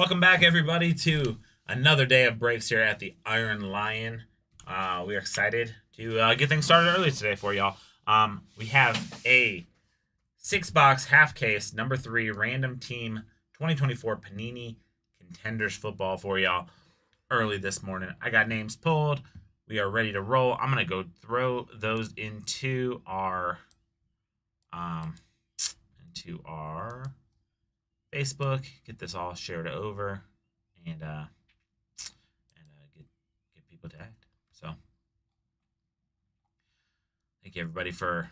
Welcome back, everybody, to another day of breaks here at the Iron Lion. We are excited to get things started early today for y'all. We have a 6-box half case number 3 random team 2024 Panini Contenders football for y'all early this morning. I got names pulled. We are ready to roll. I'm gonna go throw those into our um, Facebook, get this all shared over, and get people tagged. So thank you everybody for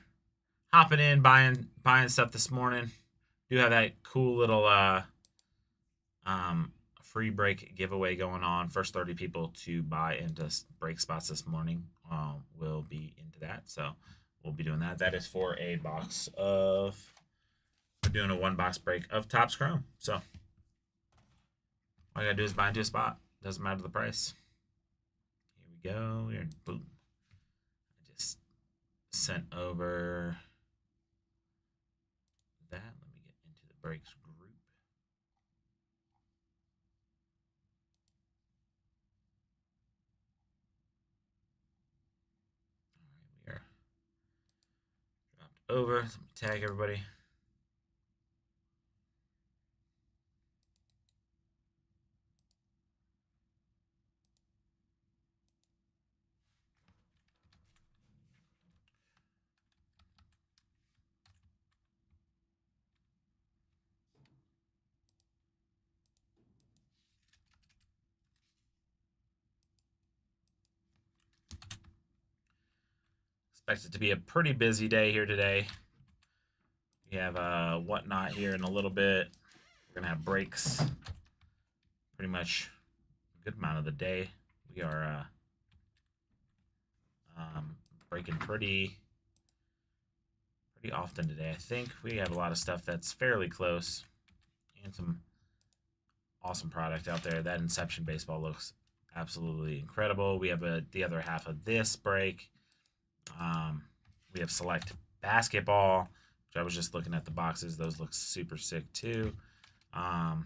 hopping in, buying stuff this morning. Do have that cool little free break giveaway going on. First 30 people to buy into break spots this morning will be into that. So we'll be doing that. That is for a box of. We're doing a 1-box break of Topps Chrome. So all I gotta do is buy into a spot. Doesn't matter the price. Here we go. Here, boom. I just sent over that. Let me get into the breaks group. All right, we are dropped over. Let me tag everybody. Expect it to be a pretty busy day here today. We have whatnot here in a little bit. We're gonna have breaks pretty much a good amount of the day. We are breaking pretty often today. I think we have a lot of stuff that's fairly close and some awesome product out there. That Inception baseball looks absolutely incredible. We have the other half of this break. We have select basketball, which I was just looking at the boxes. Those look super sick too. A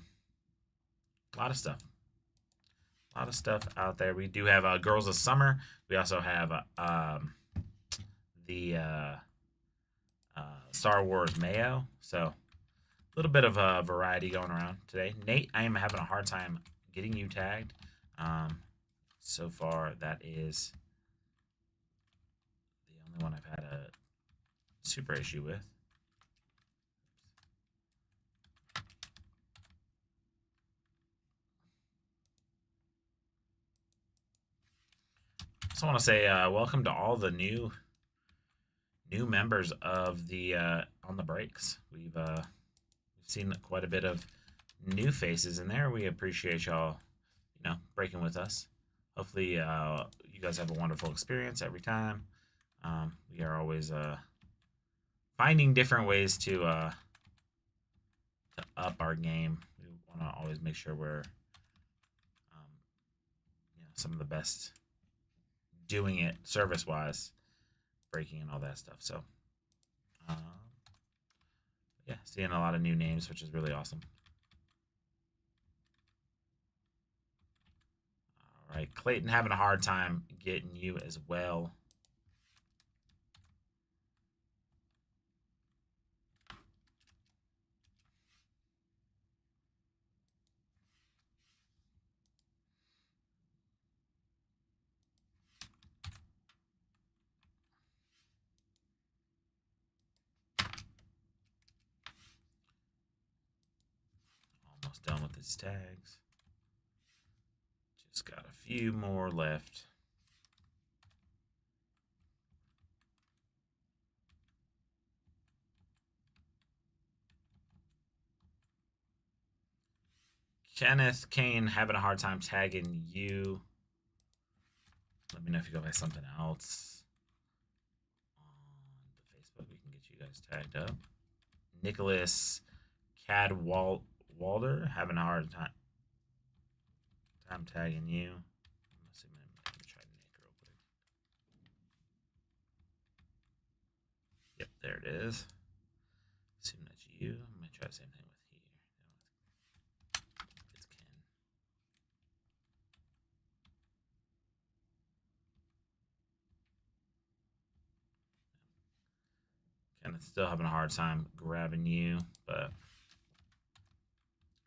lot of stuff. A lot of stuff out there. We do have Girls of Summer. We also have the Star Wars Mayo. So a little bit of a variety going around today. Nate, I am having a hard time getting you tagged. So far, that is the only one I've had a super issue with. I want to say welcome to all the new members of the on the breaks. We've seen quite a bit of new faces in there. We appreciate y'all, breaking with us. Hopefully, you guys have a wonderful experience every time. We are always finding different ways to up our game. We want to always make sure we're some of the best doing it service-wise, breaking and all that stuff. So, yeah, seeing a lot of new names, which is really awesome. All right, Clayton having a hard time getting you as well. Almost done with his tags. Just got a few more left. Kenneth Kane having a hard time tagging you. Let me know if you go by something else. On the Facebook, we can get you guys tagged up. Nicholas Cadwalder having a hard time tagging you. Let me try Nick real quick. Yep, there it is. Assume that's you. I'm gonna try the same thing with here. It's Ken. kind of still having a hard time grabbing you, but like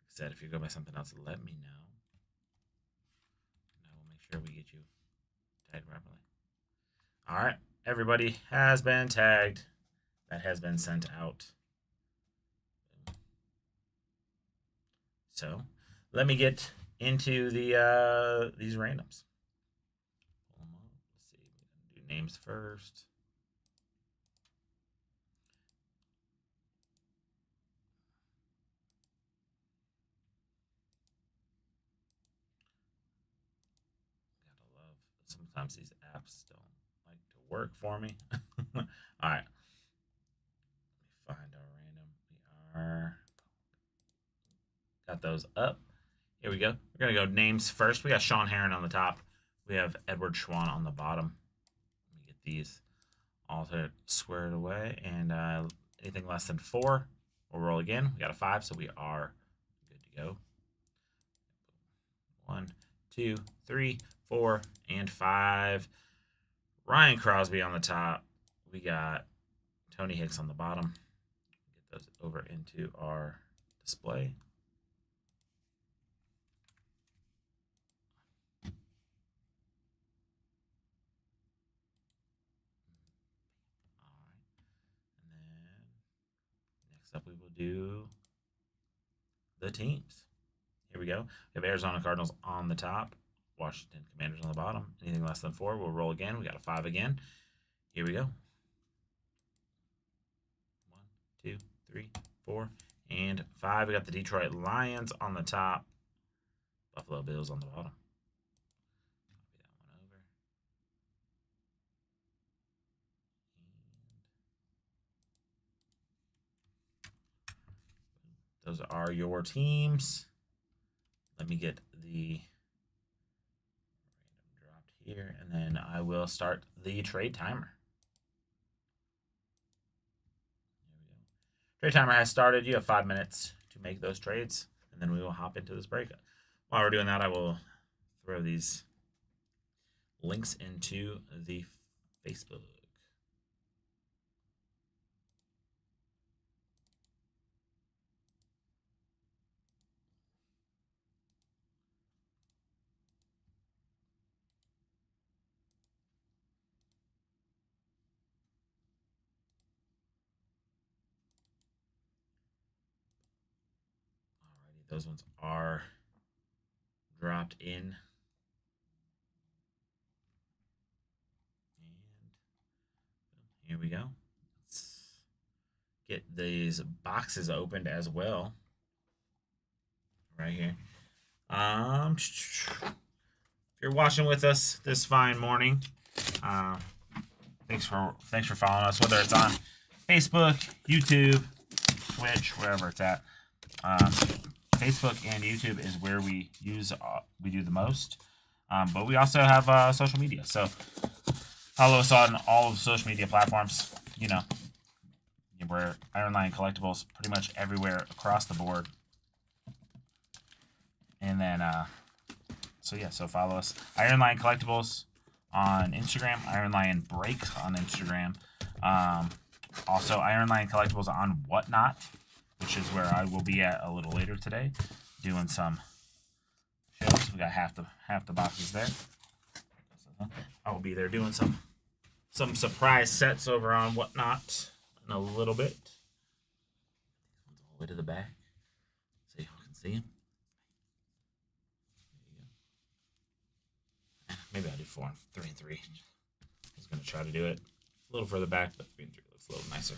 I said, if you go by something else, let me know. And I will make sure we get you tagged properly. All right, everybody has been tagged. That has been sent out. So let me get into the these randoms. Let's see. We're gonna do names first. Gotta love. Sometimes these apps don't like to work for me. All right. Let me find our random. We are got those up. Here we go. We're gonna go names first. We got Sean Heron on the top. We have Edward Schwan on the bottom. Let me get these all squared away. And anything less than 4, we'll roll again. We got a 5, so we are good to go. 1, 2, 3, 4, and 5. Ryan Crosby on the top. We got Tony Hicks on the bottom. Get those over into our display. Next up, we will do the teams. Here we go. We have Arizona Cardinals on the top, Washington Commanders on the bottom. Anything less than 4, we'll roll again. We got a 5 again. Here we go. 1, 2, 3, 4, and 5. We got the Detroit Lions on the top, Buffalo Bills on the bottom. Copy that one over. Those are your teams. Let me get the random dropped here, and then I will start the trade timer. There we go. Trade timer has started. You have 5 minutes to make those trades, and then we will hop into this break. While we're doing that, I will throw these links into the Facebook. Alrighty, those ones are dropped in. And here we go. Let's get these boxes opened as well. Right here. If you're watching with us this fine morning, thanks for following us, whether it's on Facebook, YouTube, Twitch, wherever it's at. Facebook and YouTube is where we do the most, but we also have social media. So follow us on all of the social media platforms. You know, we're Iron Lion Collectibles pretty much everywhere across the board. And then, so follow us. Iron Lion Collectibles on Instagram. Iron Lion Breaks on Instagram. Also, Iron Lion Collectibles on Whatnot, which is where I will be at a little later today, doing some shows. We got half the boxes there. I will be there doing some surprise sets over on Whatnot in a little bit. All the way to the back, so y'all can see them. Maybe I'll do 4 and 3 and 3. I was gonna try to do it a little further back, but 3 and 3 looks a little nicer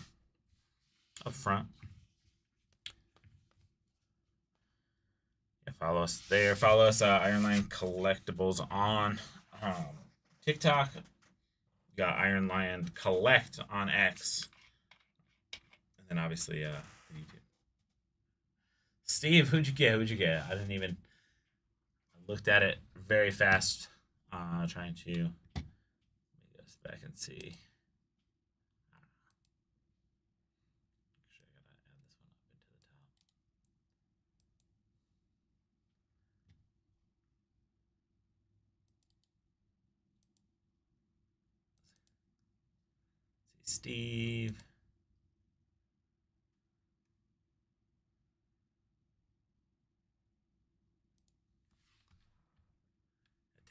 up front. Yeah, follow us there. Follow us, Iron Lion Collectibles on TikTok. We got Iron Lion Collect on X, and then obviously YouTube. Steve, who'd you get? I didn't even. I looked at it very fast. Trying to let me go back and see. Actually, I gotta add this one up into the top. See, Steve.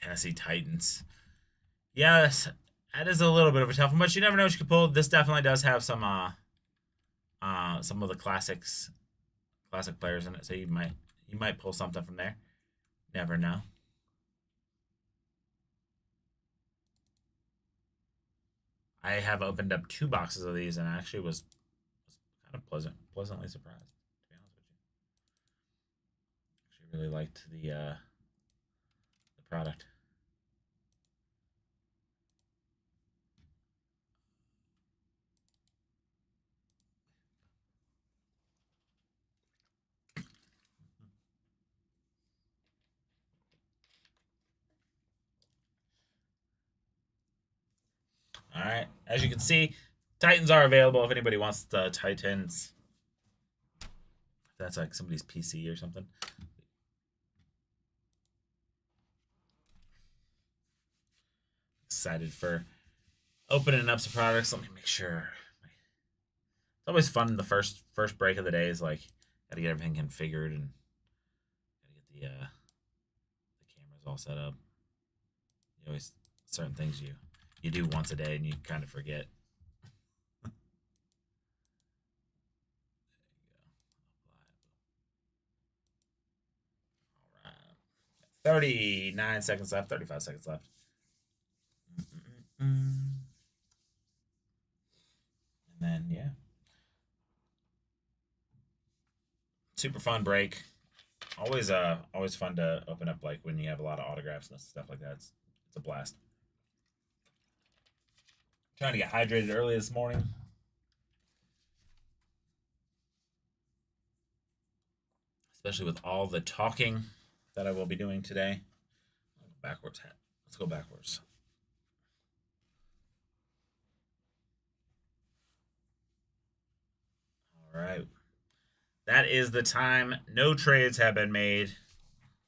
Tennessee Titans. Yes, that is a little bit of a tough one, but you never know what you can pull. This definitely does have some of the classic players in it, so you might pull something from there. Never know. I have opened up 2 boxes of these and actually was kind of pleasantly surprised, to be honest with you. Actually really liked the product. All right, as you can see, Titans are available if anybody wants the Titans. If that's like somebody's PC or something. Excited for opening up some products. Let me make sure. It's always fun. The first break of the day is like gotta get everything configured and gotta get the cameras all set up. You always certain things you do once a day and you kind of forget. All right, 39 seconds left. 35 seconds left. And then yeah, super fun break. Always fun to open up like when you have a lot of autographs and stuff like that. It's a blast. Trying to get hydrated early this morning. Especially with all the talking that I will be doing today. Backwards hat. Let's go backwards. All right. That is the time. No trades have been made.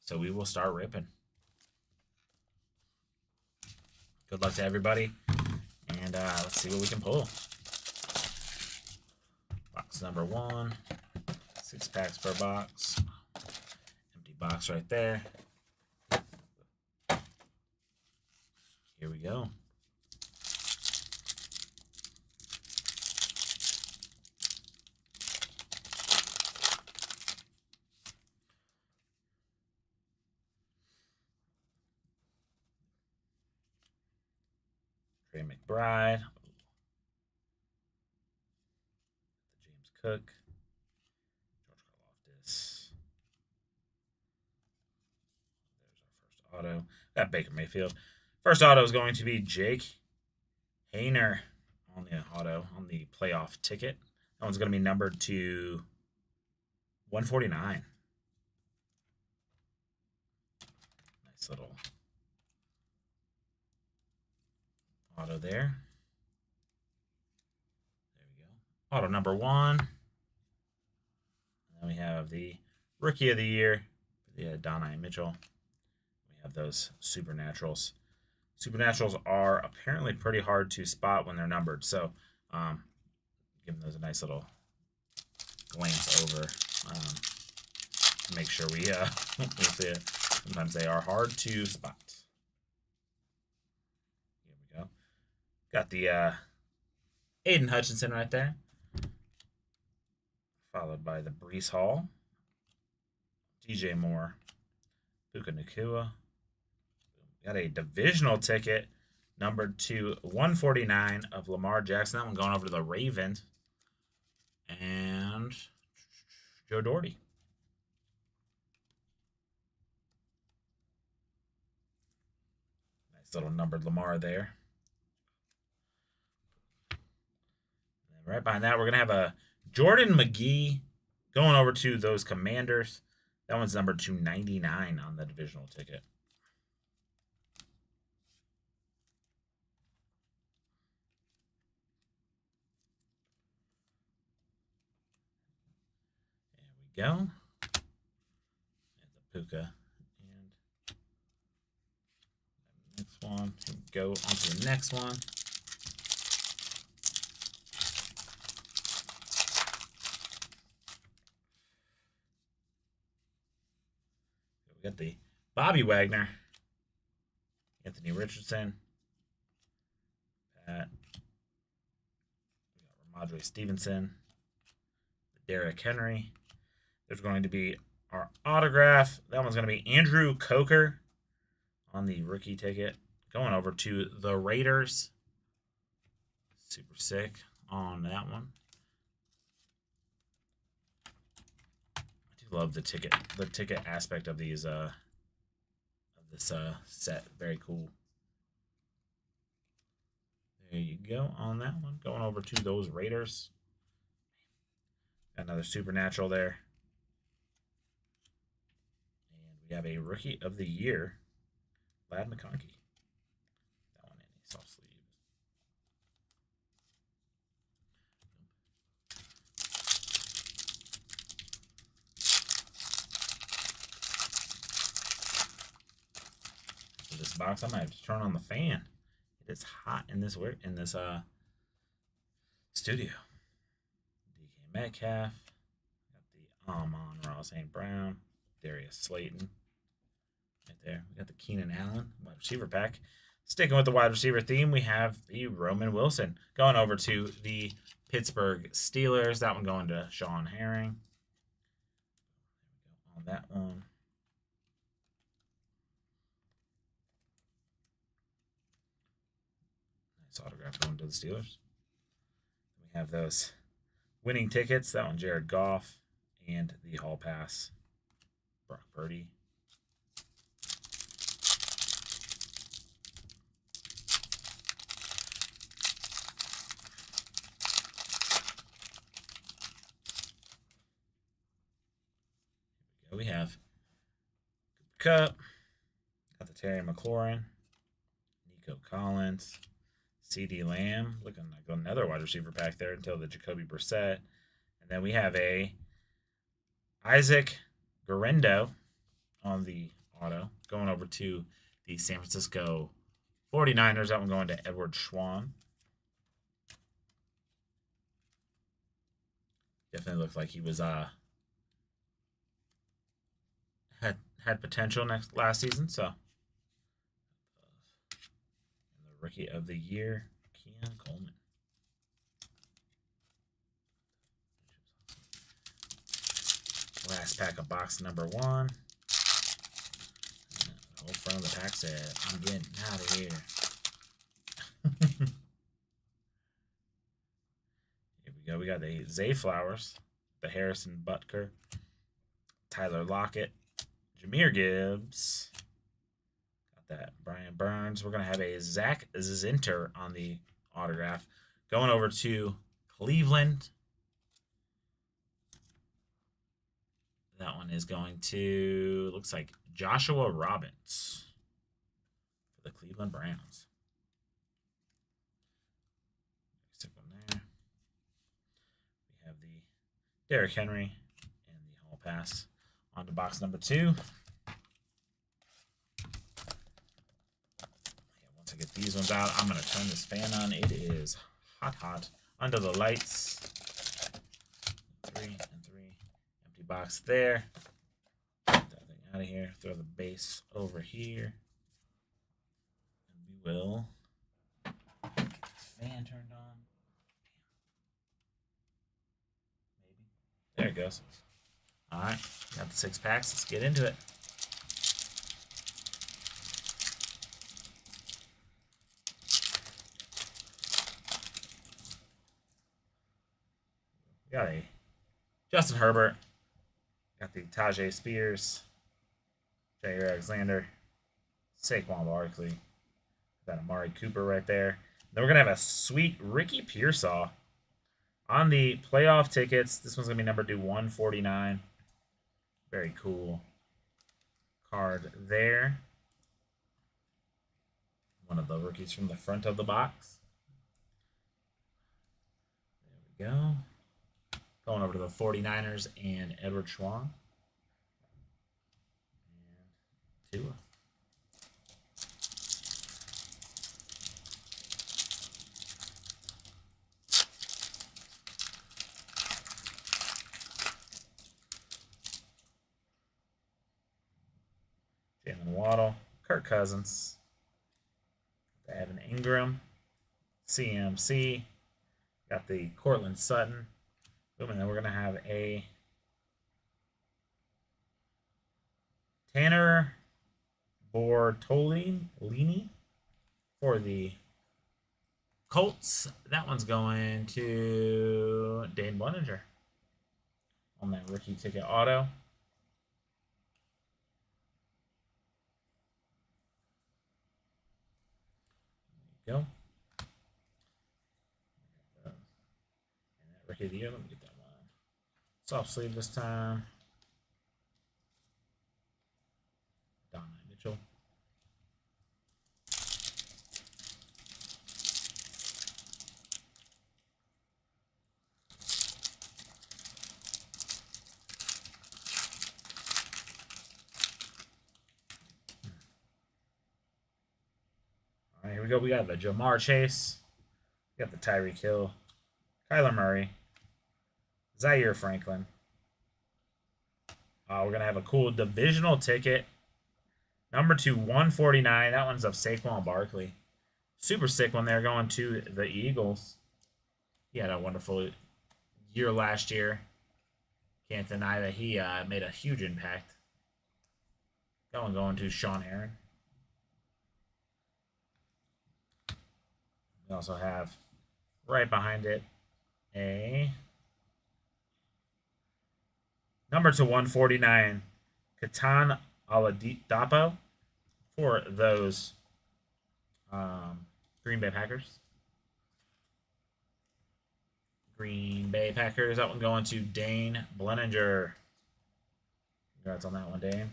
So we will start ripping. Good luck to everybody. And let's see what we can pull. Box number 1. 6 packs per box. Empty box right there. Here we go. Trey McBride. James Cook. George Karlaftis. There's our first auto. Got Baker Mayfield. First auto is going to be Jake Hayner on the auto, on the playoff ticket. That one's going to be numbered to 149. Nice little auto there. There we go. Auto number 1. And then we have the Rookie of the Year, Donnie Mitchell. We have those Supernaturals. Supernaturals are apparently pretty hard to spot when they're numbered, so giving those a nice little glance over to make sure we see it. Sometimes they are hard to spot. Here we go. Got the Aiden Hutchinson right there, followed by the Brees Hall, DJ Moore, Puka Nacua. Got a divisional ticket numbered to 149 of Lamar Jackson. That one going over to the Ravens. And Joe Doherty. Nice little numbered Lamar there. And right behind that, we're going to have a Jordan McGee going over to those Commanders. That one's numbered to 99 on the divisional ticket. Go. And the Puka. And next one. And go on to the next one. We got the Bobby Wagner. Anthony Richardson. Pat. We got Ramadre Stevenson. Derrick Henry. There's going to be our autograph. That one's going to be Andrew Coker on the rookie ticket. Going over to the Raiders. Super sick on that one. I do love the ticket aspect of these this set. Very cool. There you go on that one. Going over to those Raiders. Got another Supernatural there. And we have a Rookie of the Year, Ladd McConkey. That one in a soft sleeve. For this box, I might have to turn on the fan. It is hot in this studio. DK Metcalf. Got the Amon-Ra St. Brown. Darius Slayton. Right there. We got the Keenan Allen wide receiver pack. Sticking with the wide receiver theme, we have the Roman Wilson. Going over to the Pittsburgh Steelers. That one going to Sean Herring. On that one. Nice autograph going to the Steelers. We have those winning tickets. That one, Jared Goff. And the Hall Pass, Brock Purdy. We have Cup, got the Terry McLaurin, Nico Collins, CD Lamb, looking like another wide receiver pack there until the Jacoby Brissett. And then we have a Isaac Guerendo on the auto, going over to the San Francisco 49ers. That one going to Edward Schwan. Definitely looked like he was had potential last season. So, and the Rookie of the Year, Keon Coleman. Last pack of box number 1. The whole front of the pack said, "I'm getting out of here." Here we go. We got the Zay Flowers, the Harrison Butker, Tyler Lockett, Jahmyr Gibbs. Got that Brian Burns. We're going to have a Zach Zinter on the autograph. Going over to Cleveland. That one is going to, looks like Joshua Robbins for the Cleveland Browns. Stick one there. We have the Derrick Henry and the Hall Pass. On to box number 2. Once I get these ones out, I'm going to turn this fan on. It is hot. Under the lights. 3 and 3. Empty box there. Get that thing out of here. Throw the base over here. And we will get this fan turned on. Maybe. There it goes. All right, got the 6 packs. Let's get into it. We got a Justin Herbert. Got the Tajay Spears, Jair Alexander, Saquon Barkley. Got Amari Cooper right there. Then we're gonna have a sweet Ricky Pearsall on the playoff tickets. This one's gonna be number 149. Very cool card there. One of the rookies from the front of the box. There we go. Going over to the 49ers and Edward Schwan. And Tua. Jalen Waddle, Kirk Cousins, Ingram, CMC. Got the Cortland Sutton. Boom, and then we're going to have a Tanner Bortolini for the Colts. That one's going to Dane Bluninger on that rookie ticket auto. There you go. And that rookie of the year, let me get that one. Soft sleeve this time. Donna Mitchell. All right, here we go. We got the Jamar Chase. We got the Tyreek Hill. Kyler Murray. Zaire Franklin. We're going to have a cool divisional ticket. Number 2/149. That one's of Saquon Barkley. Super sick one there going to the Eagles. He had a wonderful year last year. Can't deny that he made a huge impact. That one going to Sean Aaron. We also have right behind it a number 2/149, Katan Oladipo for those Green Bay Packers. That one going to Dane Bluninger. Congrats on that one, Dane.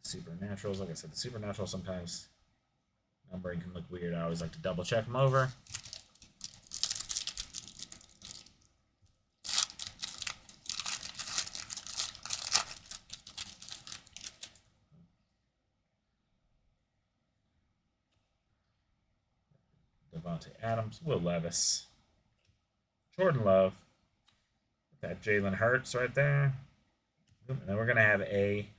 Supernaturals, like I said, the Supernaturals sometimes numbering can look weird. I always like to double check them over. Devontae Adams, Will Levis, Jordan Love, that Jalen Hurts right there. And then we're going to have a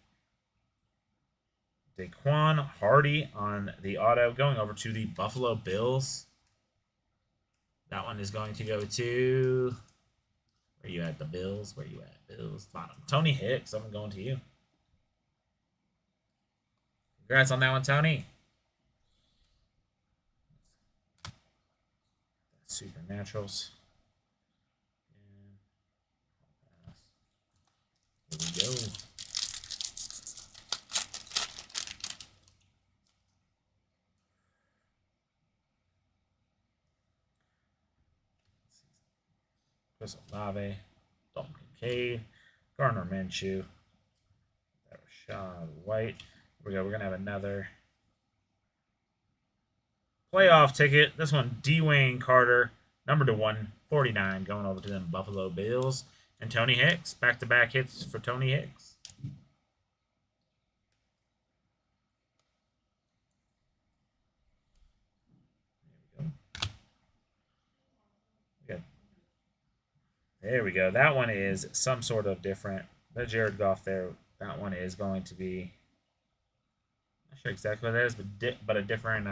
Daquan Hardy on the auto going over to the Buffalo Bills. That one is going to go to, where you at, the Bills? Where you at, Bills? Bottom. Tony Hicks, I'm going to you. Congrats on that one, Tony. Supernaturals. Here we go. Chris Olave, Dalton Kincaid, Gardner Minshew, Rashad White. Here we go. We're going to have another playoff ticket. This one, Dwayne Carter, number 2/149, going over to them Buffalo Bills. And Tony Hicks, back-to-back hits for Tony Hicks. There we go. That one is some sort of different. The Jared Goff there, that one is going to be, not sure exactly what that is, but a different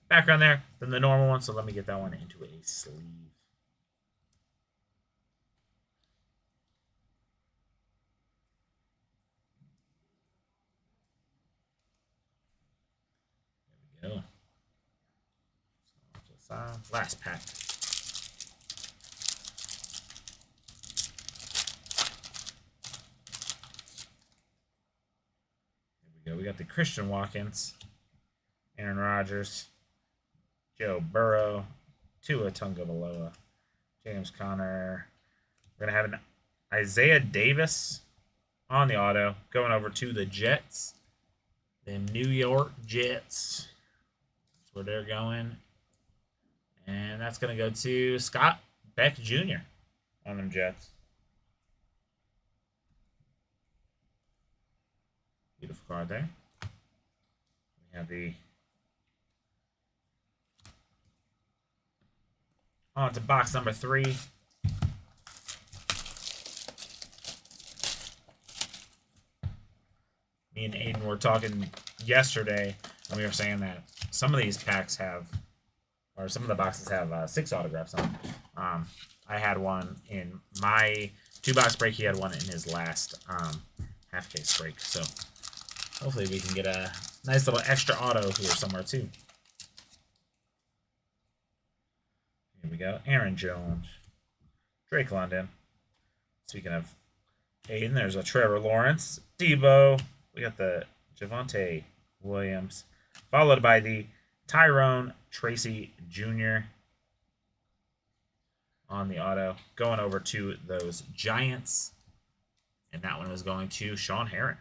background there than the normal one. So let me get that one into a sleeve. There we go. Last pack. We got the Christian Watkins, Aaron Rodgers, Joe Burrow, Tua Tagovailoa, James Conner. We're going to have an Isaiah Davis on the auto going over to the Jets. The New York Jets. That's where they're going. And that's going to go to Scott Beck Jr. on them Jets. Beautiful card there. We have the on to box number 3. Me and Aiden were talking yesterday, and we were saying that some of these packs have, or some of the boxes have 6 autographs on them. I had one in my 2-box break. He had one in his last half case break. So hopefully we can get a nice little extra auto here somewhere too. Here we go. Aaron Jones. Drake London. Speaking of Aiden, there's a Trevor Lawrence. Debo. We got the Javonte Williams. Followed by the Tyrone Tracy Jr. on the auto. Going over to those Giants. And that one was going to Sean Heron.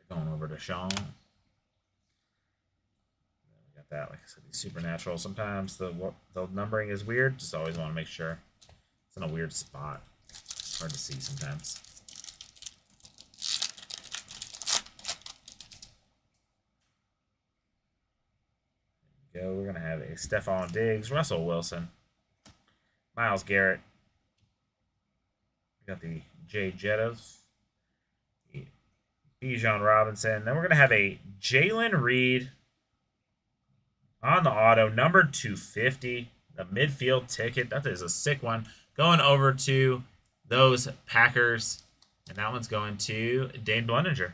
Going over to Sean. We got that, like I said, these supernatural. Sometimes the numbering is weird. Just always want to make sure it's in a weird spot. It's hard to see sometimes. There we go. We're gonna have a Stephon Diggs, Russell Wilson, Myles Garrett. We got the Jay Jettos. Bijan Robinson. Then we're going to have a Jalen Reed on the auto, number 250, the midfield ticket. That is a sick one. Going over to those Packers, and that one's going to Dane Bluninger.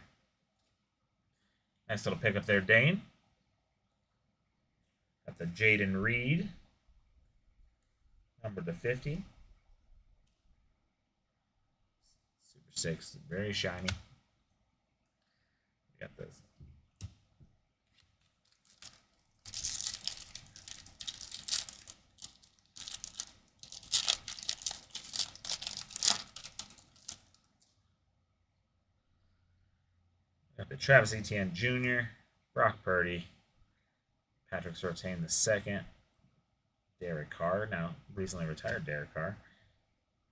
Nice little pickup there, Dane. Got the Jaden Reed, number 50. Super 6, very shiny. Got this. Got the Travis Etienne Jr., Brock Purdy, Patrick Surtain II, Derek Carr, now recently retired Derek Carr.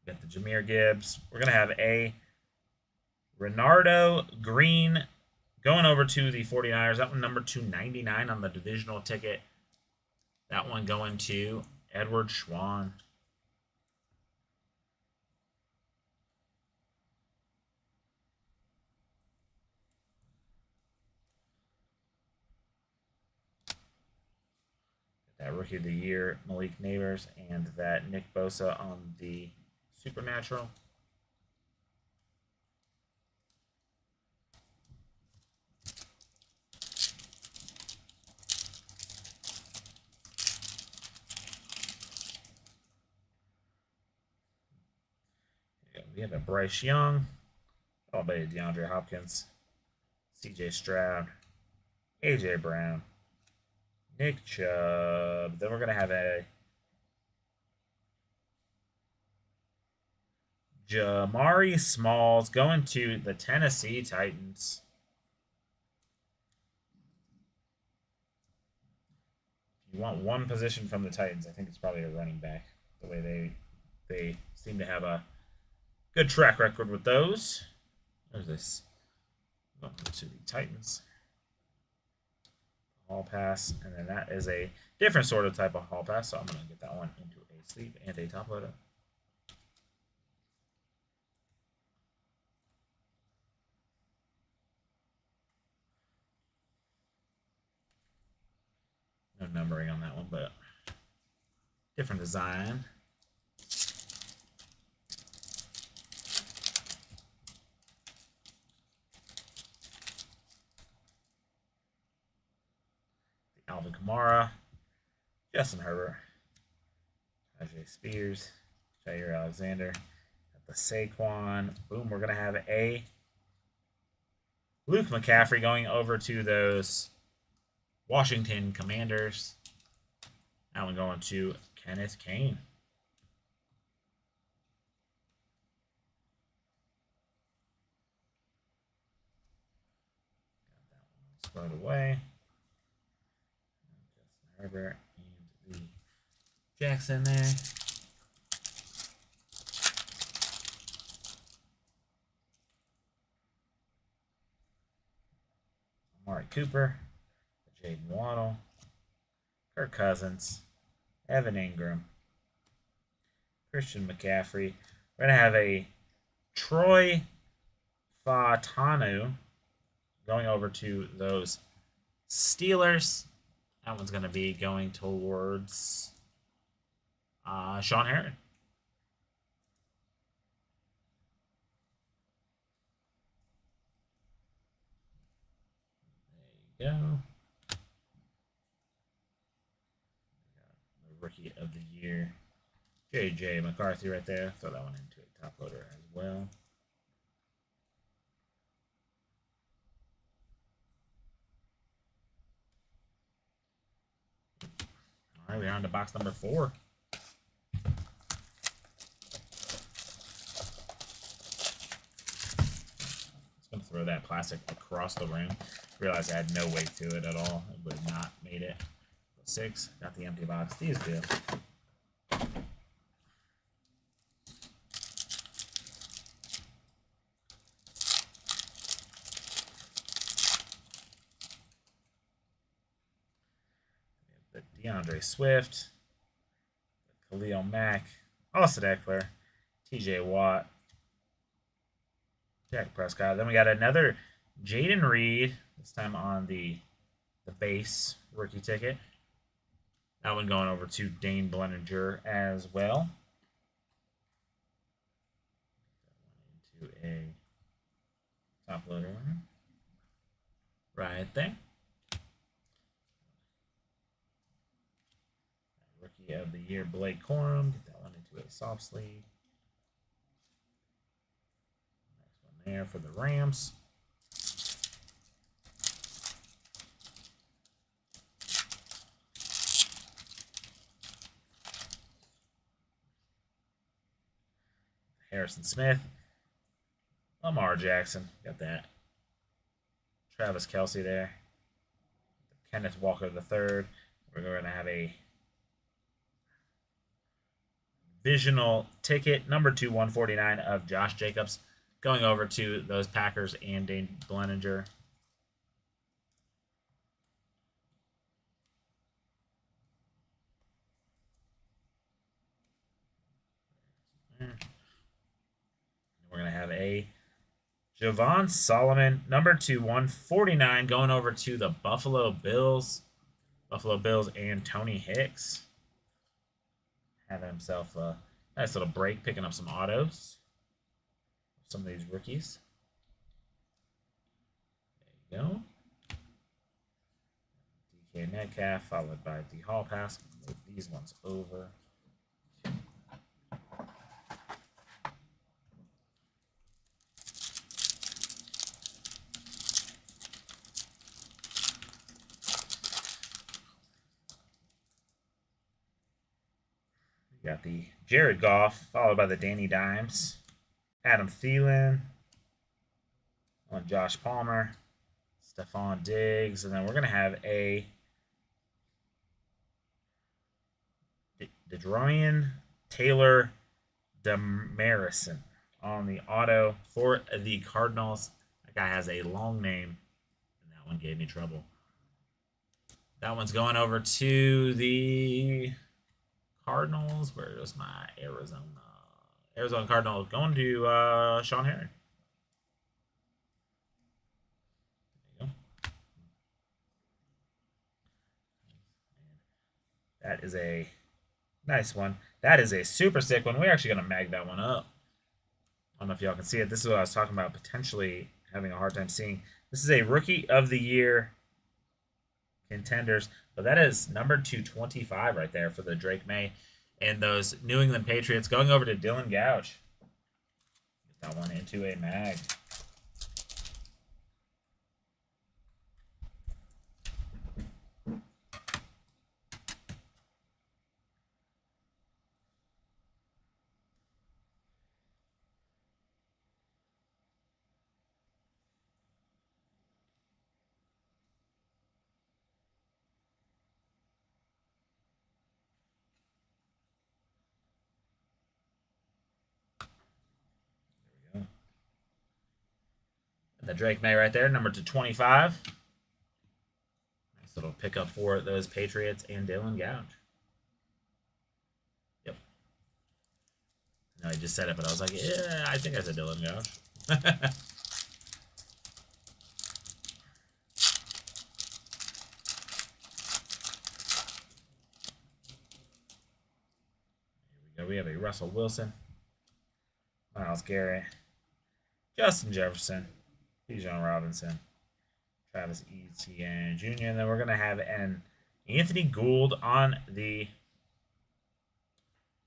Got the Jahmyr Gibbs. We're going to have a Renardo Green going over to the 49ers. That one number 299 on the divisional ticket. That one going to Edward Schwan. That Rookie of the Year, Malik Neighbors, and that Nick Bosa on the Supernatural. We have a Bryce Young, followed by DeAndre Hopkins, CJ Stroud, AJ Brown, Nick Chubb. Then we're going to have a Jamari Smalls going to the Tennessee Titans. If you want one position from the Titans, I think it's probably a running back. The way they seem to have a good track record with those. There's this. Welcome to the Titans. Hall pass, and then that is a different sort of type of hall pass, so I'm going to get that one into a sleeve and a top loader. No numbering on that one, but different design. Alvin Kamara, Justin Herbert, Tajay Spears, Jair Alexander, the Saquon. Boom, we're going to have a Luke McCaffrey going over to those Washington Commanders. That one going to Kenneth Kane. Got that one squared away. Herbert and the Jackson there. Amari Cooper, Jaden Waddle, Kirk Cousins, Evan Ingram, Christian McCaffrey. We're going to have a Troy Fautanu going over to those Steelers. That one's going to be going towards Sean Heron. There you go. The Rookie of the Year, J.J. McCarthy right there. Throw that one into a top loader as well. All right, we're on to box number 4. I'm gonna throw that plastic across the room. Realized I had no weight to it at all. It would have not made it. 6. Got the empty box. These do. The DeAndre Swift, the Khalil Mack, Austin Eckler, TJ Watt, Dak Prescott. Then we got another Jaden Reed, this time on the base rookie ticket. That one going over to Dane Blenninger as well. Into a top loader right there. Rookie of the Year, Blake Corum. Get that one into a soft sleeve. Next one there for the Rams. Harrison Smith. Lamar Jackson. Got that. Travis Kelce there. Kenneth Walker III. We're going to have a visional ticket, number 2/149 of Josh Jacobs, going over to those Packers and Dane Blenninger. We're going to have a Javon Solomon, number 2/149, going over to the Buffalo Bills. Buffalo Bills and Tony Hicks. Having himself a nice little break, picking up some autos. Some of these rookies. There you go. DK Metcalf, followed by D Hall Pass. Move these ones over. We got the Jared Goff, followed by the Danny Dimes, Adam Thielen, on Josh Palmer, Stephon Diggs, and then we're going to have a DeDronian Taylor Demarison on the auto for the Cardinals. That guy has a long name, and that one gave me trouble. That one's going over to the Cardinals. Where's my Arizona? Arizona Cardinals going to Sean Heron. There you go. That is a nice one. That is a super sick one. We're actually going to mag that one up. I don't know if y'all can see it. This is what I was talking about, potentially having a hard time seeing. This is a Rookie of the Year Contenders, but that is number 225 right there for the Drake May and those New England Patriots, going over to Dylan Gouch. Get that one into a mag. The Drake May right there, number 225. Nice little pickup for those Patriots and Dylan Gouch. No, I just said it, but I was like, yeah, I think I said Dylan Josh. Here we go. We have a Russell Wilson, Myles Garrett, Justin Jefferson, Bijan Robinson, Travis Etienne Jr., and then we're going to have an Anthony Gould on the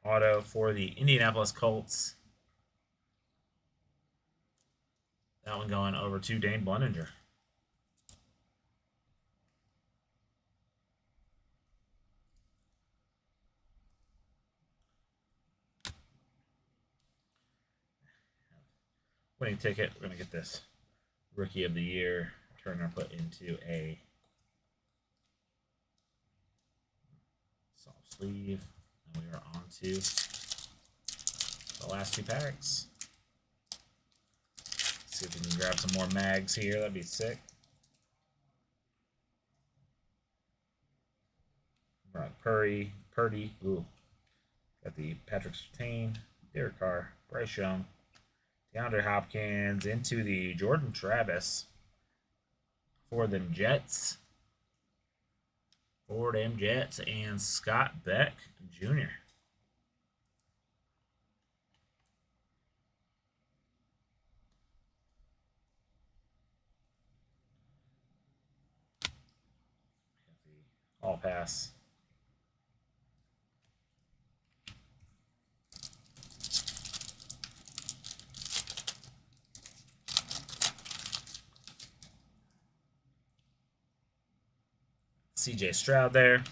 auto for the Indianapolis Colts. That one going over to Dane Bluninger. Winning ticket, we're going to get this Rookie of the Year Turner put into a soft sleeve. And we are on to the last two packs. See if we can grab some more mags here. That'd be sick. Brock Purdy. Ooh. Got the Patrick Surtain, Derek Carr, Bryce Young, DeAndre Hopkins into the Jordan Travis for them Jets. For them Jets and Scott Beck Jr. All pass. CJ Stroud there.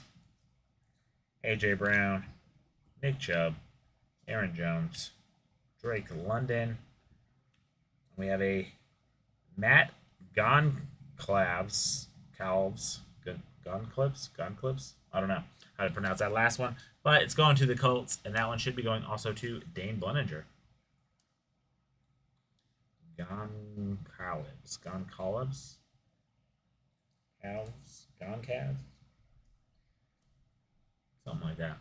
AJ Brown. Nick Chubb. Aaron Jones. Drake London. We have a Matt Goncalves. Goncalves? I don't know how to pronounce that last one. But it's going to the Colts, and that one should be going also to Dane Bluninger. Goncalves. Goncalves? Something like that.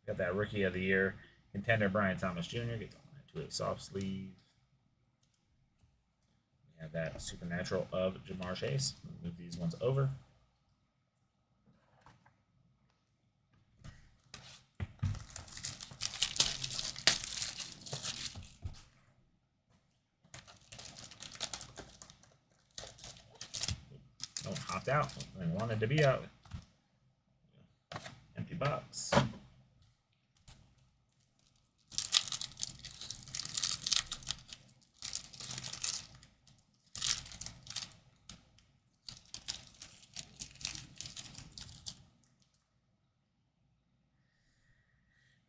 Got that Rookie of the Year contender Brian Thomas Jr. Get that to a soft sleeve. We have that Supernatural of Jamar Chase. Move these ones over. Oh, hopped out. I wanted to be out. Empty box.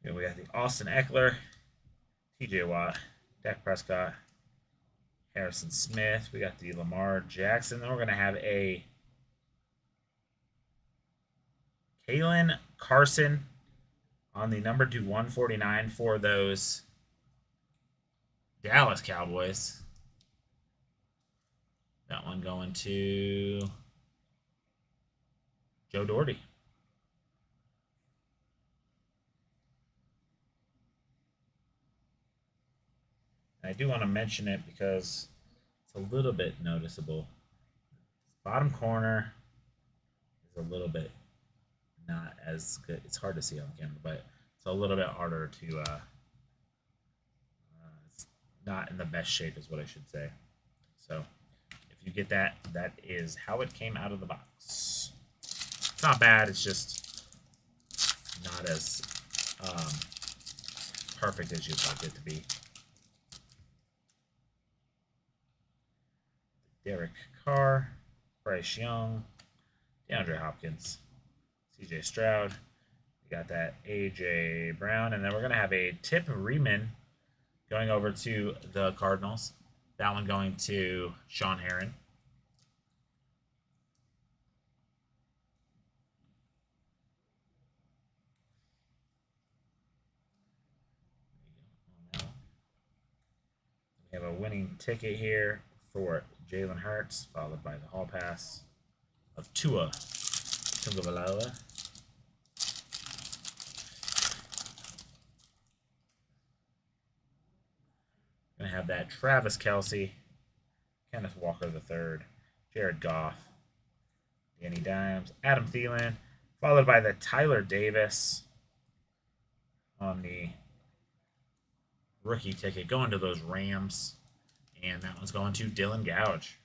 We got the Austin Eckler, TJ Watt, Dak Prescott, Harrison Smith. We got the Lamar Jackson. Then we're going to have a Kalen Carson on the number 2/149 for those Dallas Cowboys. That one going to Joe Doherty. I do want to mention it because it's a little bit noticeable. Bottom corner is a little bit not as good. It's hard to see on camera, but it's a little bit harder to. It's not in the best shape, is what I should say. So, if you get that, that is how it came out of the box. It's not bad. It's just not as perfect as you'd like it to be. Derek Carr, Bryce Young, DeAndre Hopkins, CJ Stroud. We got that AJ Brown, and then we're going to have a Tip Riemann going over to the Cardinals. That one going to Sean Heron. We have a winning ticket here for Jalen Hurts, followed by the Hall Pass of Tua Tagovailoa. have that Travis Kelce, Kenneth Walker III, Jared Goff, Danny Dimes, Adam Thielen, followed by the Tyler Davis on the rookie ticket going to those Rams. And that one's going to Dylan Gouge.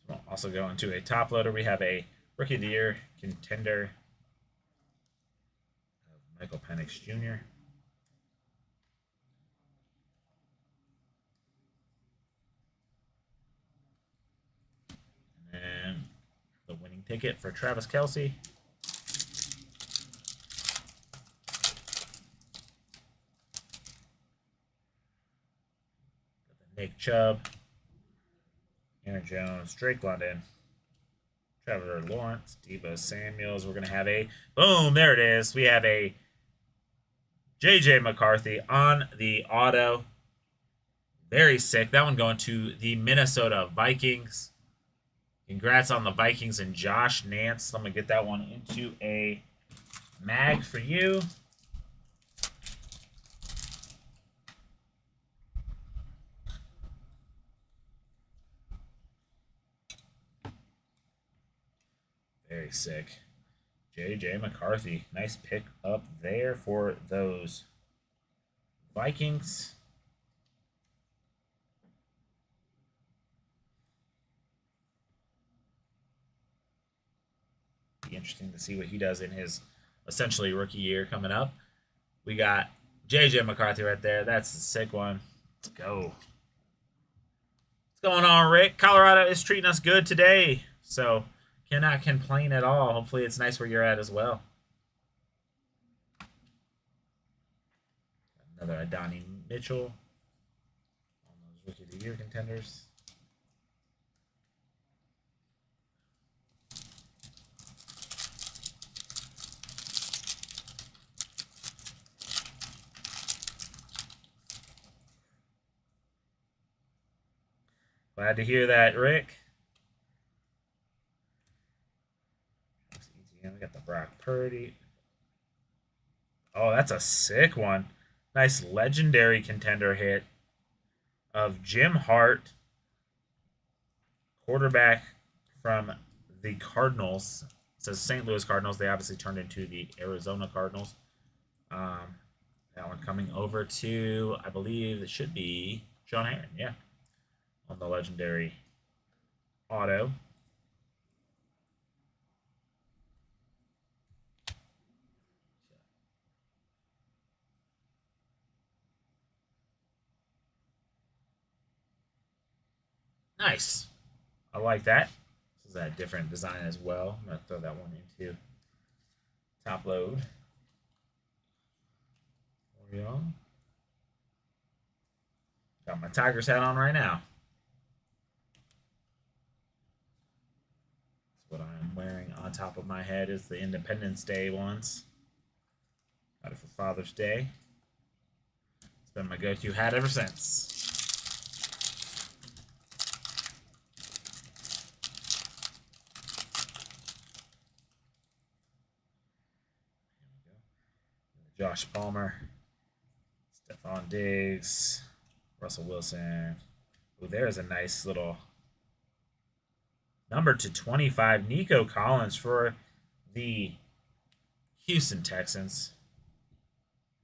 We'll also go into a top loader. We have a Rookie of the Year contender of Michael Penix Jr. And then the winning ticket for Travis Kelce. Nick Chubb, Aaron Jones, Drake London, Trevor Lawrence, Deebo Samuels. We're going to have a, boom, there it is. We have a J.J. McCarthy on the auto. Very sick. That one going to the Minnesota Vikings. Congrats on the Vikings and Josh Nance. I'm going to get that one into a mag for you. Very sick. J.J. McCarthy. Nice pick up there for those Vikings. Be interesting to see what he does in his essentially rookie year coming up. We got J.J. McCarthy right there. That's the sick one. Let's go. What's going on, Rick? Colorado is treating us good today, so cannot complain at all. Hopefully it's nice where you're at as well. Another Adonai Mitchell on those Rookie of the Year contenders. Glad to hear that, Rick. We got the Brock Purdy. Oh, that's a sick one. Nice legendary contender hit of Jim Hart, quarterback from the Cardinals. It says St. Louis Cardinals. They obviously turned into the Arizona Cardinals. That one coming over to, I believe it should be Sean Heron. Yeah. On the legendary auto. Nice. I like that. This is a different design as well. I'm going to throw that one into top load. There we go. Got my Tigers hat on right now. That's what I'm wearing on top of my head is the Independence Day ones. Got it for Father's Day. It's been my go-to hat ever since. Josh Palmer, Stephon Diggs, Russell Wilson. Oh, there's a nice little number to 25. Nico Collins for the Houston Texans.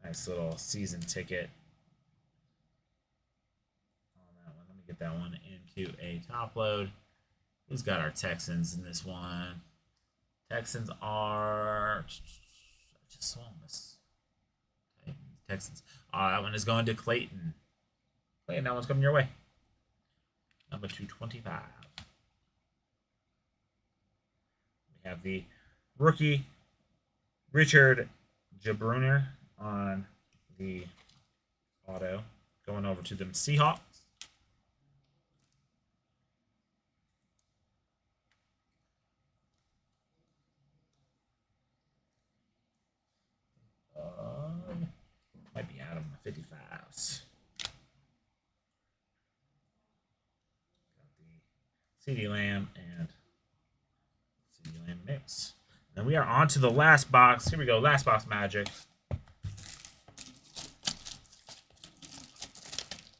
Nice little season ticket on that one. Let me get that one into a top load. Who's got our Texans in this one? Texans are... I just saw this. Texans. That one is going to Clayton. Clayton, that one's coming your way. Number 225. We have the rookie Richard Jabruner on the auto. Going over to them Seahawks. Might be out of my 55s. Got the CeeDee Lamb, and CeeDee Lamb mix. Then we are on to the last box. Here we go, last box magic.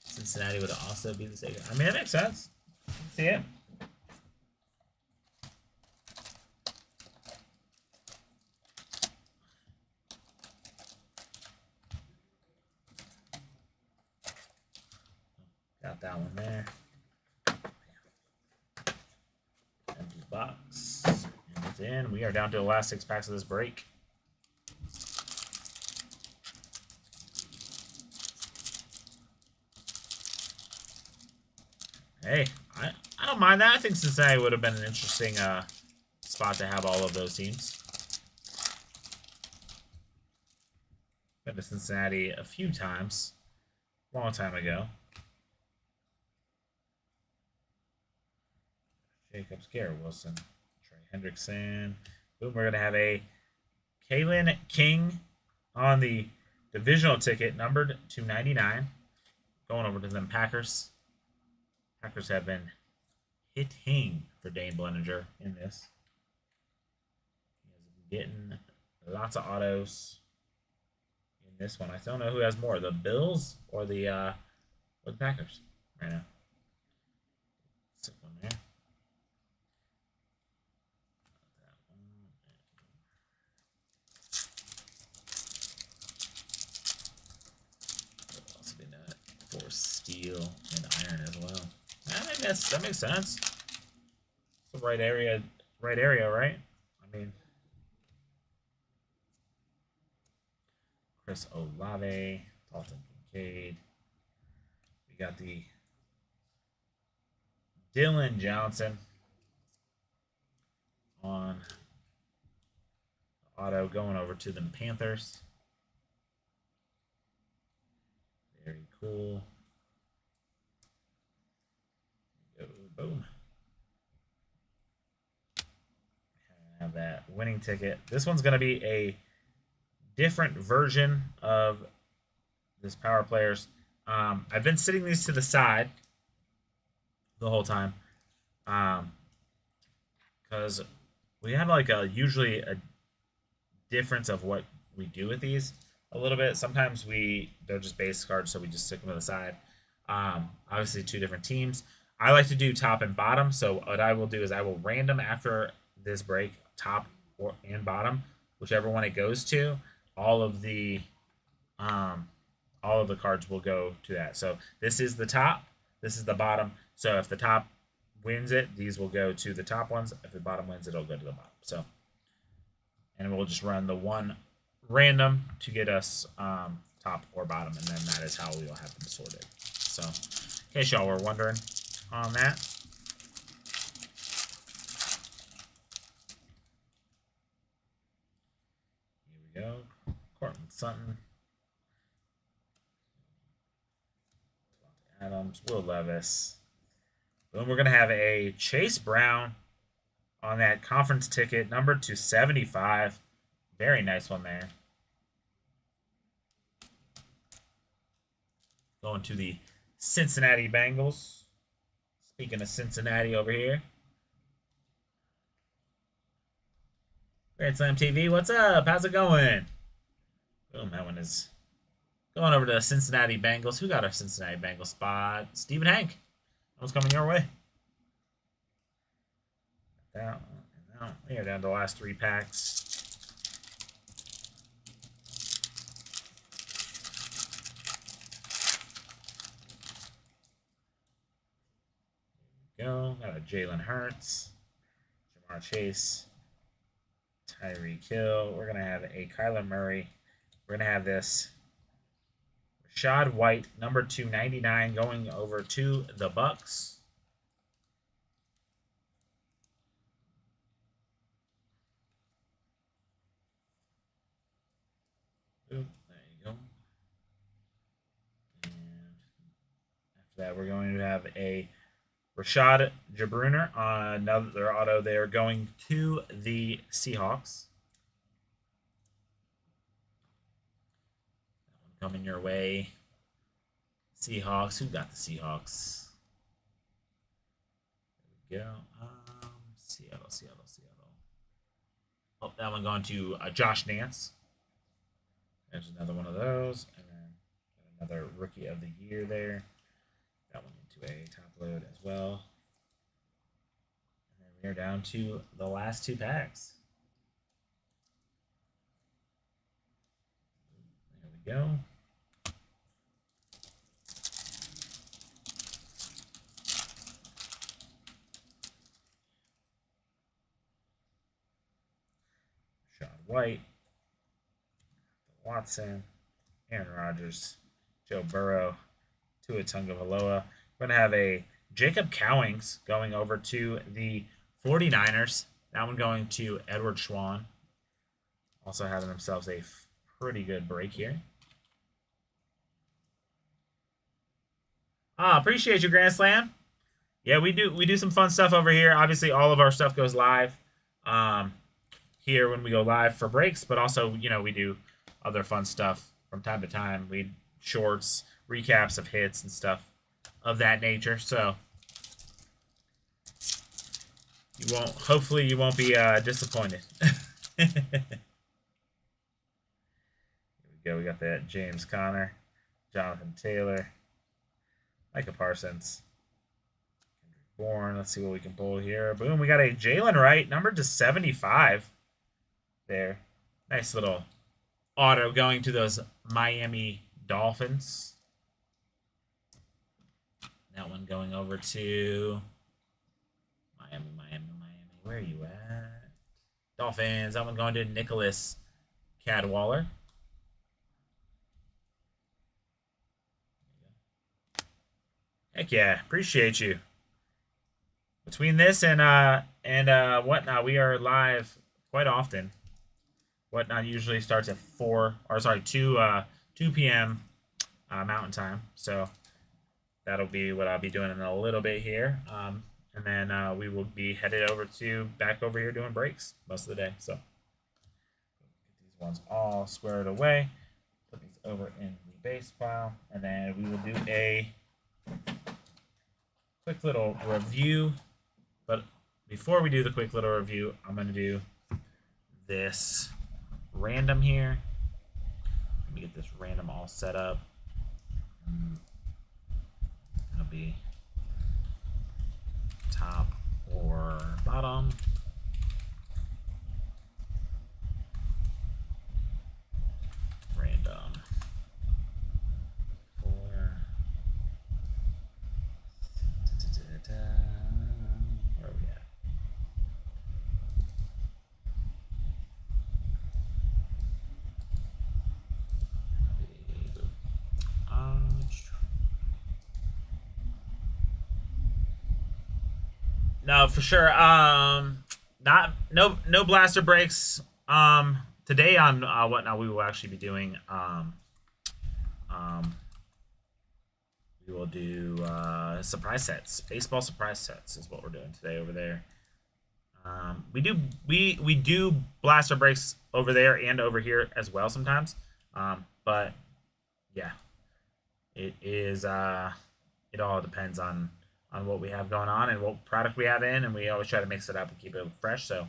Cincinnati would also be the same. I mean, it makes sense. See it? Got that one there. Empty box. And it's in. We are down to the last 6 packs of this break. Hey, I don't mind that. I think Cincinnati would have been an interesting spot to have all of those teams. Been to Cincinnati a few times. Long time ago. Jacobs, Garrett Wilson, Trey Hendrickson. Boom, we're going to have a Kalen King on the divisional ticket, numbered /299. Going over to them Packers. Packers have been hitting for Dane Blenninger in this. He has been getting lots of autos in this one. I don't know who has more, the Bills or the Packers right now. Sick one there. Also been for steel and iron as well. I think that makes sense. It's the right area, right? I mean, Chris Olave, Dalton Kincaid. We got the Dylan Johnson on auto going over to the Panthers. Very cool. Boom. Have that winning ticket. This one's going to be a different version of this Power Players. I've been sitting these to the side the whole time because we have like usually a difference of what we do with these a little bit. Sometimes they're just base cards, so we just stick them to the side. Obviously, 2 different teams. I like to do top and bottom. So what I will do is I will random after this break top and bottom, whichever one it goes to. All of the cards will go to that. So this is the top. This is the bottom. So if the top wins it, these will go to the top ones. If the bottom wins, it'll go to the bottom. So, and we'll just run the one random to get us top or bottom, and then that is how we will have them sorted. So, in case y'all were wondering on that. Here we go. Cortland Sutton. Adams. Will Levis. Boom. We're going to have a Chase Brown on that conference ticket, numbered /75. Very nice one there. Going to the Cincinnati Bengals. Speaking of Cincinnati over here. Grand Slam TV, what's up? How's it going? Boom, that one is going over to the Cincinnati Bengals. Who got our Cincinnati Bengals spot? Stephen Hank. That was coming your way. That one. We are down to the last 3 packs. Go. Got a Jalen Hurts, Jamar Chase, Tyreek Hill. We're going to have a Kyler Murray. We're going to have this Rashad White, number /299, going over to the Bucks. Boom. There you go. And after that, we're going to have a Rashad Jabruner on another auto. They are going to the Seahawks. That one coming your way. Seahawks. Who got the Seahawks? There we we go. Seattle. Oh, that one going to Josh Nance. There's another one of those. And then another Rookie of the Year there. That one into a top load as well. And then we are down to the last 2 packs. There we go. Sean White, Watson, Aaron Rodgers, Joe Burrow, Tua Tagovailoa. We're going to have a Jacob Cowings going over to the 49ers. That one going to Edward Schwan. Also having themselves a pretty good break here. Appreciate you, Grand Slam. Yeah, we do some fun stuff over here. Obviously, all of our stuff goes live here when we go live for breaks, but also, we do other fun stuff from time to time. We shorts, recaps of hits and stuff of that nature. So hopefully you won't be disappointed. Here we go. We got that James Conner, Jonathan Taylor, Micah Parsons, Kendrick Bourne. Let's see what we can pull here. Boom, we got a Jalen Wright, numbered to 75 there. Nice little auto going to those Miami Dolphins. That one going over to Miami. Where are you at? Dolphins. That one going to Nicholas Cadwaller. Heck yeah, appreciate you. Between this and Whatnot, we are live quite often. Whatnot usually starts at 2 p.m. Mountain Time. So that'll be what I'll be doing in a little bit here. And then we will be headed back over here doing breaks most of the day. So get these ones all squared away. Put these over in the base pile. And then we will do a quick little review. But before we do the quick little review, I'm going to do this random here. Let me get this random all set up. It'll be top or bottom. Random. Where are we at? No, for sure. No blaster breaks. Today on Whatnot, we will actually be doing we will do surprise sets. Baseball surprise sets is what we're doing today over there. We do blaster breaks over there and over here as well sometimes. But yeah, it is it all depends on what we have going on and what product we have in, and we always try to mix it up and keep it fresh, so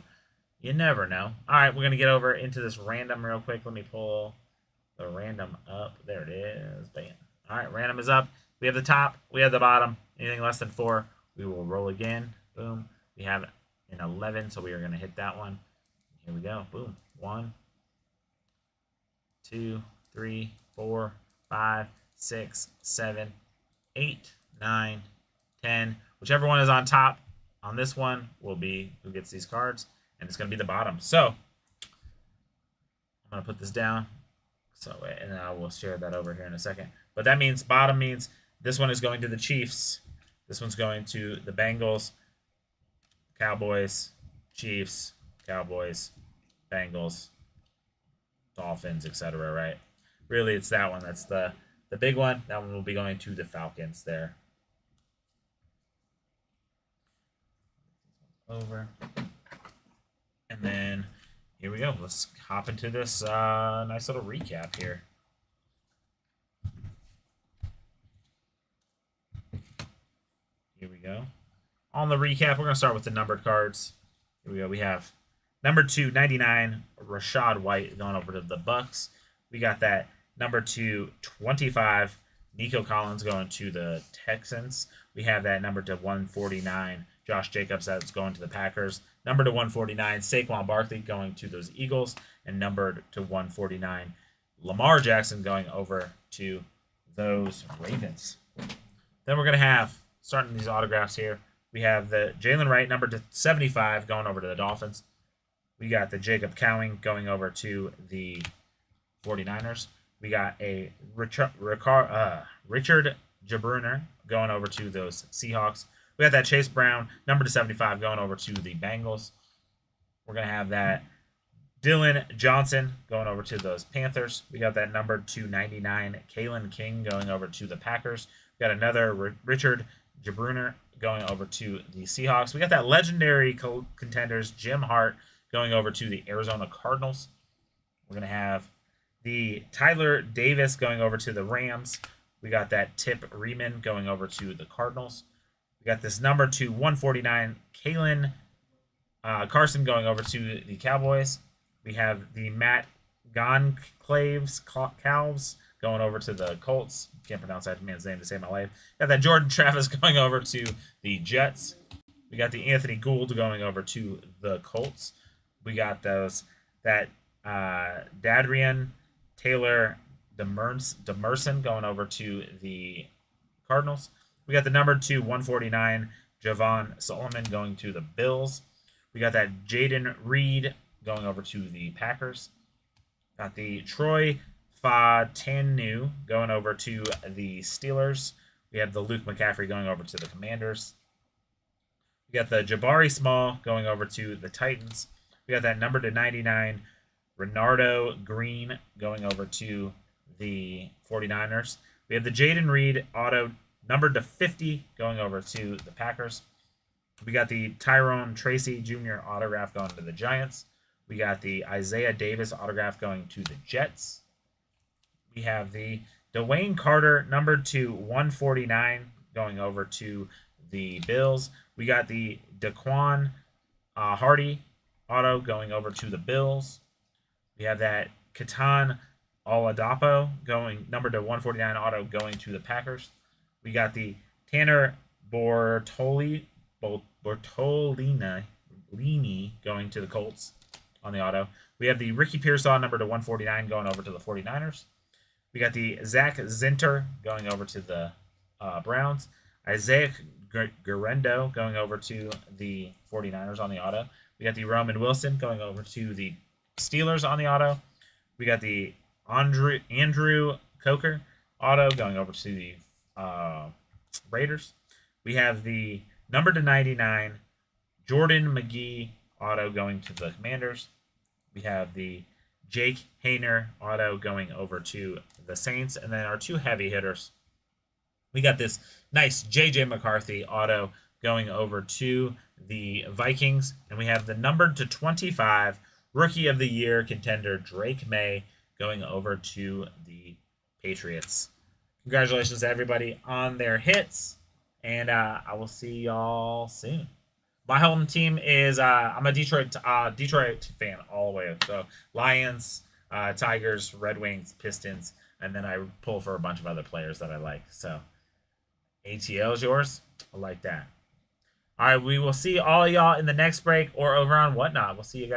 you never know. All right, we're going to get over into this random real quick. Let me pull the random up. There it is. Bam. All right, random is up. We have the top. We have the bottom. Anything less than 4, we will roll again. Boom. We have an 11, so we are going to hit that one. Here we go. Boom. 1, 2, 3, 4, 5, 6, 7, 8, 9, 10. Whichever one is on top on this one will be who gets these cards, and it's going to be the bottom. So I'm going to put this down. So, and then I will share that over here in a second. But that means bottom means this one is going to the Chiefs. This one's going to the Bengals, Cowboys, Chiefs, Cowboys, Bengals, Dolphins, etc. Right? Really, it's that one. That's the big one. That one will be going to the Falcons there. Over. And then here we go. Let's hop into this nice little recap here. Here we go. on the recap, we're going to start with the numbered cards. Here we go. We have number 299, Rashad White going over to the Bucks. We got that number 225, Nico Collins going to the Texans. We have that number to 149, Josh Jacobs that's going to the Packers. Number to 149, Saquon Barkley going to those Eagles. And number to 149, Lamar Jackson going over to those Ravens. Then we're going to have, starting these autographs here, we have the Jalen Wright, number to 75, going over to the Dolphins. We got the Jacob Cowing going over to the 49ers. We got a Richard Jabruner going over to those Seahawks. We got that Chase Brown, number to 75, going over to the Bengals. We're going to have that Dylan Johnson going over to those Panthers. We got that number 299, Kalen King going over to the Packers. We got another Richard Jabruner going over to the Seahawks. We got that legendary contenders, Jim Hart, going over to the Arizona Cardinals. We're going to have the Tyler Davis going over to the Rams. We got that Tip Riemann going over to the Cardinals. We got this number to 149, Kalen Carson going over to the Cowboys. We have the Matt Gonclaves Calves going over to the Colts. Can't pronounce that man's name to save my life. Got that Jordan Travis going over to the Jets. We got the Anthony Gould going over to the Colts. We got that Dadrian Taylor Demerson going over to the Cardinals. We got the number 149, Javon Solomon going to the Bills. We got that Jaden Reed going over to the Packers. Got the Troy Fatanu going over to the Steelers. We have the Luke McCaffrey going over to the Commanders. We got the Jabari Small going over to the Titans. We got that number to 99, Renardo Green going over to the 49ers. We have the Jaden Reed auto numbered to 50 going over to the Packers. We got the Tyrone Tracy Jr. autograph going to the Giants. We got the Isaiah Davis autograph going to the Jets. We have the Dwayne Carter numbered to 149 going over to the Bills. We got the Daquan Hardy auto going over to the Bills. We have that Katan Oladapo going numbered to 149 auto going to the Packers. We got the Tanner Bortolini going to the Colts on the auto. We have the Ricky Pearsall number to 149 going over to the 49ers. We got the Zach Zinter going over to the Browns. Isaiah Guerrero going over to the 49ers on the auto. We got the Roman Wilson going over to the Steelers on the auto. We got the Andrew Coker auto going over to the Raiders. We have the number to 99 Jordan McGee auto going to the Commanders. We have the Jake Hayner auto going over to the Saints. And then our two heavy hitters. We got this nice J.J. McCarthy auto going over to the Vikings. And we have the number to 25 Rookie of the Year contender Drake May going over to the Patriots. Congratulations to everybody on their hits. And I will see y'all soon. My home team is I'm a Detroit fan all the way. So Lions, Tigers, Red Wings, Pistons, and then I pull for a bunch of other players that I like. So ATL is yours. I like that. All right, we will see all y'all in the next break or over on Whatnot. We'll see you guys.